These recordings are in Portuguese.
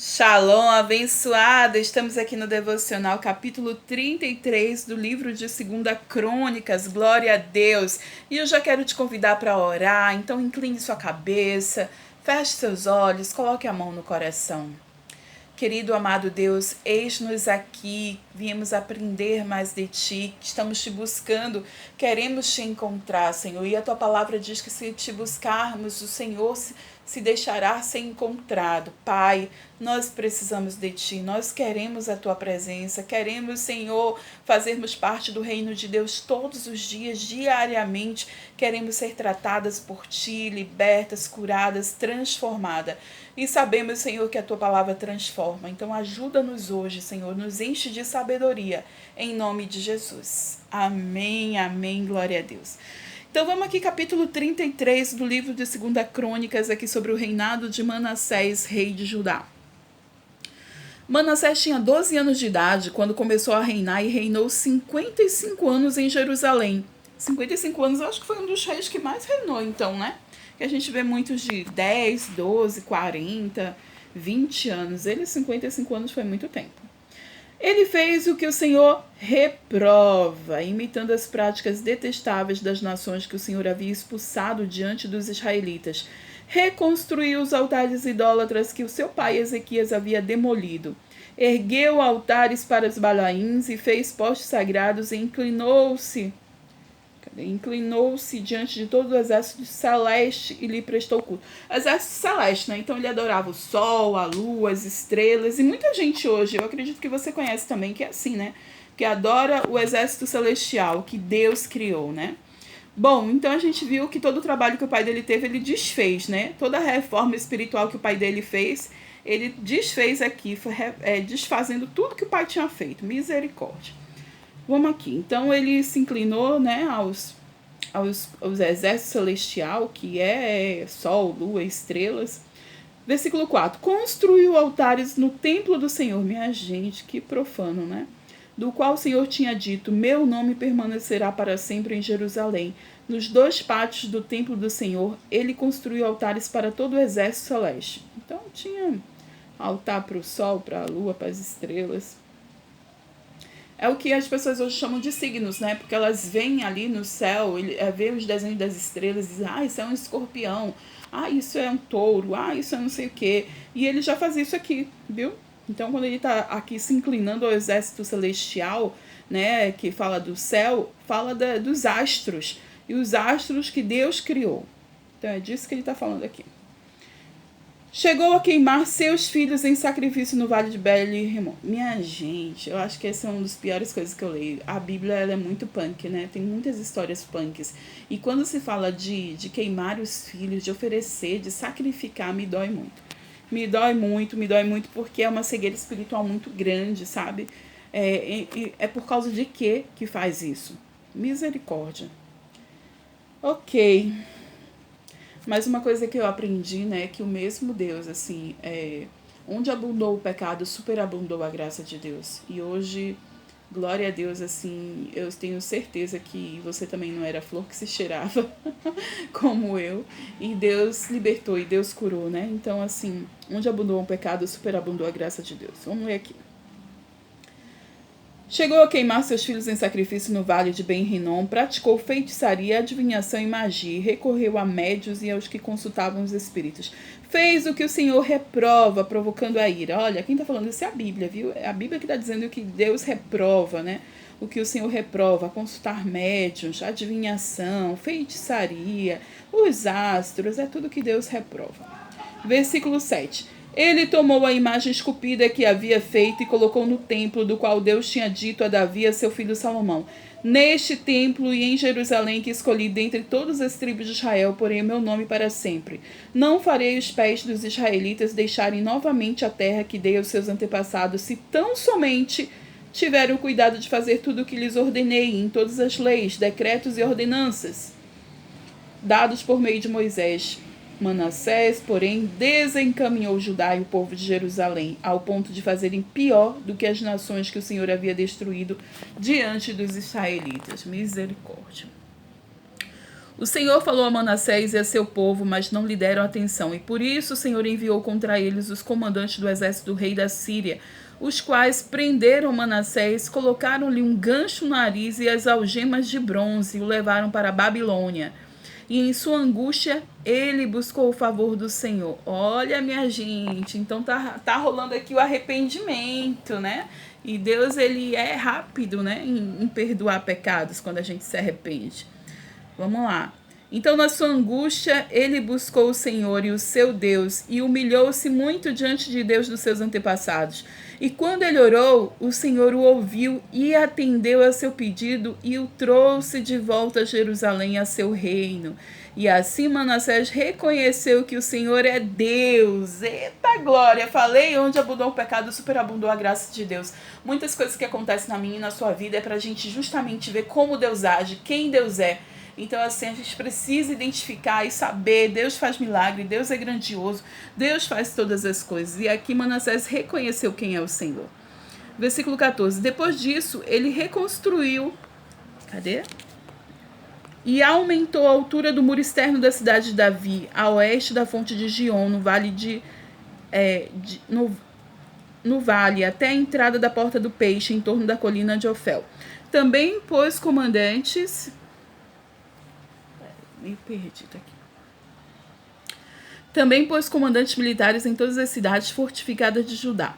Shalom, abençoada! Estamos aqui no Devocional, capítulo 33 do livro de 2 Crônicas, glória a Deus! E eu já quero te convidar para orar, então incline sua cabeça, feche seus olhos, coloque a mão no coração. Querido amado Deus, eis-nos aqui, viemos aprender mais de Ti, estamos Te buscando, queremos Te encontrar, Senhor. E a Tua palavra diz que se Te buscarmos, o Senhor se deixará ser encontrado. Pai, nós precisamos de Ti, nós queremos a Tua presença, queremos, Senhor, fazermos parte do reino de Deus todos os dias, diariamente, queremos ser tratadas por Ti, libertas, curadas, transformadas. E sabemos, Senhor, que a Tua palavra transforma. Então ajuda-nos hoje, Senhor, nos enche de sabedoria, em nome de Jesus. Amém, amém, glória a Deus. Então vamos aqui, capítulo 33 do livro de 2 Crônicas, aqui sobre o reinado de Manassés, rei de Judá. Manassés tinha 12 anos de idade quando começou a reinar e reinou 55 anos em Jerusalém. 55 anos, eu acho que foi um dos reis que mais reinou, então, né? Que a gente vê muitos de 10, 12, 40, 20 anos. Ele, 55 anos, foi muito tempo. Ele fez o que o Senhor reprova, imitando as práticas detestáveis das nações que o Senhor havia expulsado diante dos israelitas. Reconstruiu os altares idólatras que o seu pai Ezequias havia demolido. Ergueu altares para os Balaíns e fez postes sagrados e inclinou-se diante de todo o exército celeste e lhe prestou culto. Exército celeste, né? Então ele adorava o sol, a lua, as estrelas. E muita gente hoje, eu acredito que você conhece também, que é assim, né? Que adora o exército celestial que Deus criou, né? Bom, então a gente viu que todo o trabalho que o pai dele teve, ele desfez, né? Toda a reforma espiritual que o pai dele fez, ele desfez aqui, desfazendo tudo que o pai tinha feito. Misericórdia. Vamos aqui. Então ele se inclinou, né, aos exércitos celestial, que é sol, lua, estrelas. Versículo 4. Construiu altares no templo do Senhor. Minha gente, que profano, né? Do qual o Senhor tinha dito: meu nome permanecerá para sempre em Jerusalém. Nos 2 pátios do templo do Senhor, ele construiu altares para todo o exército celeste. Então tinha altar para o sol, para a lua, para as estrelas. É o que as pessoas hoje chamam de signos, né? Porque elas veem ali no céu, vê os desenhos das estrelas e dizem: ah, isso é um escorpião, ah, isso é um touro, ah, isso é não sei o quê. E ele já faz isso aqui, viu? Então, quando ele está aqui se inclinando ao exército celestial, né, que fala do céu, fala dos astros, e os astros que Deus criou. Então, é disso que ele está falando aqui. Chegou a queimar seus filhos em sacrifício no vale de Bel-Rimon. Minha gente, eu acho que essa é uma das piores coisas que eu leio. A Bíblia, ela é muito punk, né? Tem muitas histórias punks. E quando se fala de queimar os filhos, de oferecer, de sacrificar, me dói muito. Me dói muito, porque é uma cegueira espiritual muito grande, sabe? É por causa de quê que faz isso? Misericórdia. Ok. Mas uma coisa que eu aprendi, né, que o mesmo Deus, assim, onde abundou o pecado, superabundou a graça de Deus. E hoje, glória a Deus, assim, eu tenho certeza que você também não era flor que se cheirava, como eu. E Deus libertou e Deus curou, né? Então, assim, onde abundou o pecado, superabundou a graça de Deus. Vamos ler aqui. Chegou a queimar seus filhos em sacrifício no vale de Ben-Rinom, praticou feitiçaria, adivinhação e magia, e recorreu a médios e aos que consultavam os espíritos. Fez o que o Senhor reprova, provocando a ira. Olha, quem está falando isso é a Bíblia, viu? É a Bíblia que está dizendo que Deus reprova, né? O que o Senhor reprova, consultar médiuns, adivinhação, feitiçaria, os astros, é tudo que Deus reprova. Versículo 7. Ele tomou a imagem esculpida que havia feito e colocou no templo do qual Deus tinha dito a Davi, a seu filho Salomão: neste templo e em Jerusalém que escolhi dentre todas as tribos de Israel, porém o meu nome para sempre. Não farei os pés dos israelitas deixarem novamente a terra que dei aos seus antepassados, se tão somente tiverem o cuidado de fazer tudo o que lhes ordenei em todas as leis, decretos e ordenanças dados por meio de Moisés. Manassés, porém, desencaminhou Judá e o povo de Jerusalém, ao ponto de fazerem pior do que as nações que o Senhor havia destruído diante dos israelitas. Misericórdia. O Senhor falou a Manassés e a seu povo, mas não lhe deram atenção. E por isso o Senhor enviou contra eles os comandantes do exército do rei da Síria, os quais prenderam Manassés, colocaram-lhe um gancho no nariz e as algemas de bronze, e o levaram para a Babilônia. E em sua angústia, ele buscou o favor do Senhor. Olha, minha gente, então tá rolando aqui o arrependimento, né? E Deus, ele é rápido, né, em perdoar pecados quando a gente se arrepende. Vamos lá. Então, na sua angústia, ele buscou o Senhor e o seu Deus e humilhou-se muito diante de Deus dos seus antepassados. E quando ele orou, o Senhor o ouviu e atendeu a seu pedido e o trouxe de volta a Jerusalém, a seu reino. E assim Manassés reconheceu que o Senhor é Deus. Eita glória! Falei, onde abundou o pecado, superabundou a graça de Deus. Muitas coisas que acontecem na minha e na sua vida é pra gente justamente ver como Deus age, quem Deus é. Então, assim, a gente precisa identificar e saber, Deus faz milagre, Deus é grandioso, Deus faz todas as coisas. E aqui Manassés reconheceu quem é o Senhor. Versículo 14. Depois disso, ele reconstruiu, e aumentou a altura do muro externo da cidade de Davi, a oeste da fonte de Gion, no vale no vale, até a entrada da porta do peixe, em torno da colina de Ofel. Também pôs comandantes... meio perdido aqui. Também pôs comandantes militares em todas as cidades fortificadas de Judá.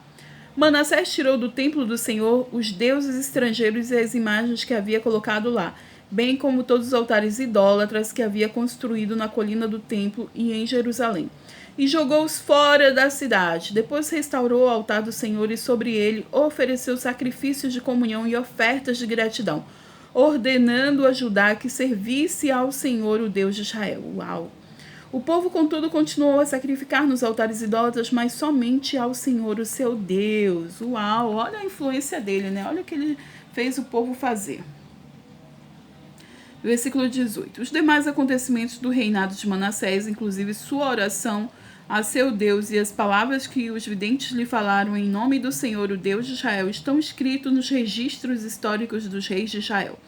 Manassés tirou do templo do Senhor os deuses estrangeiros e as imagens que havia colocado lá, bem como todos os altares idólatras que havia construído na colina do templo e em Jerusalém. E jogou-os fora da cidade. Depois restaurou o altar do Senhor e sobre ele ofereceu sacrifícios de comunhão e ofertas de gratidão, ordenando a Judá que servisse ao Senhor, o Deus de Israel. Uau! O povo, contudo, continuou a sacrificar nos altares idólatras, mas somente ao Senhor, o seu Deus. Uau! Olha a influência dele, né? Olha o que ele fez o povo fazer. Versículo 18. Os demais acontecimentos do reinado de Manassés, inclusive sua oração a seu Deus e as palavras que os videntes lhe falaram em nome do Senhor, o Deus de Israel, estão escritos nos registros históricos dos reis de Israel.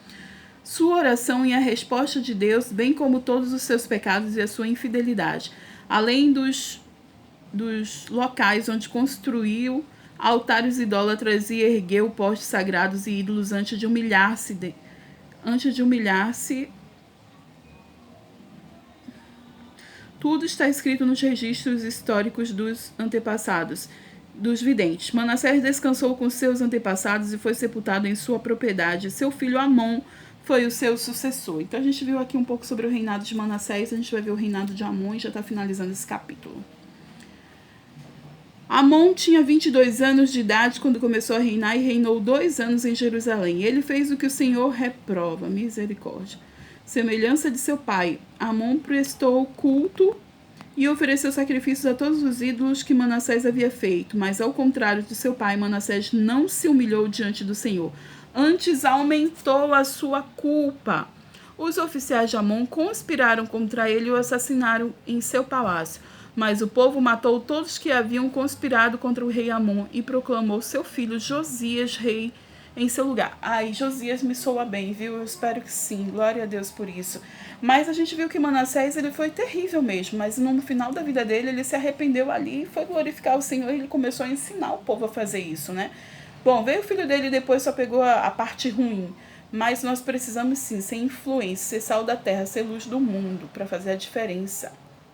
Sua oração e a resposta de Deus, bem como todos os seus pecados e a sua infidelidade, além dos locais onde construiu altares idólatras e ergueu postes sagrados e ídolos antes de humilhar-se, tudo está escrito nos registros históricos dos antepassados, dos videntes. Manassés descansou com seus antepassados e foi sepultado em sua propriedade. Seu filho Amon foi o seu sucessor. Então a gente viu aqui um pouco sobre o reinado de Manassés, a gente vai ver o reinado de Amon e já está finalizando esse capítulo. Amon tinha 22 anos de idade quando começou a reinar e reinou 2 anos em Jerusalém. Ele fez o que o Senhor reprova, misericórdia. Semelhança de seu pai, Amon prestou culto e ofereceu sacrifícios a todos os ídolos que Manassés havia feito, mas ao contrário de seu pai, Manassés não se humilhou diante do Senhor, antes aumentou a sua culpa. Os oficiais de Amon conspiraram contra ele e o assassinaram em seu palácio, mas o povo matou todos que haviam conspirado contra o rei Amon e proclamou seu filho Josias rei em seu lugar. Ai, Josias me soa bem, viu? Eu espero que sim. Glória a Deus por isso. Mas a gente viu que Manassés, ele foi terrível mesmo. Mas no final da vida dele, ele se arrependeu ali e foi glorificar o Senhor. E ele começou a ensinar o povo a fazer isso, né? Bom, veio o filho dele e depois só pegou a parte ruim. Mas nós precisamos sim ser influência, ser sal da terra, ser luz do mundo para fazer a diferença.